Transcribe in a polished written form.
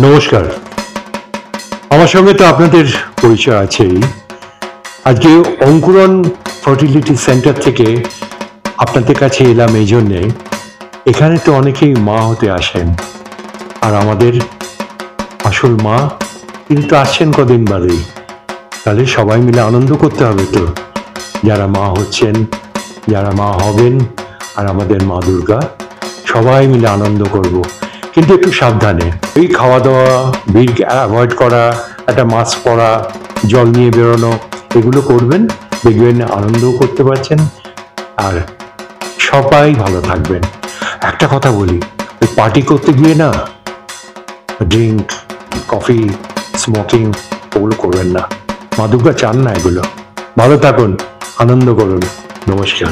নমস্কার। আমার সঙ্গে তো আপনাদের পরিচয় আছেই। আজকে অঙ্কুরন ফার্টিলিটি সেন্টার থেকে আপনাদের কাছে এলাম এই জন্যে, এখানে তো অনেকেই মা হতে আসেন, আর আমাদের আসল মা তিনি তো আসছেন কদিন বাদেই। তাহলে সবাই মিলে আনন্দ করতে হবে তো, যারা মা হচ্ছেন, যারা মা হবেন, আর আমাদের মা দুর্গা, সবাই মিলে আনন্দ করব। কিন্তু একটু সাবধানে, এই খাওয়া দাওয়া, ভিড় অ্যাভয়েড করা, একটা মাস্ক পরা, জল নিয়ে বেরোনো, এগুলো করবেন, দেখবেন আনন্দও করতে পারছেন আর সবাই ভালো থাকবেন। একটা কথা বলি, ওই পার্টি করতে গিয়ে না ড্রিঙ্ক, কফি, স্মোকিং ওগুলো করবেন না। মা দুর্গা চান না এগুলো। ভালো থাকুন, আনন্দ করুন। নমস্কার।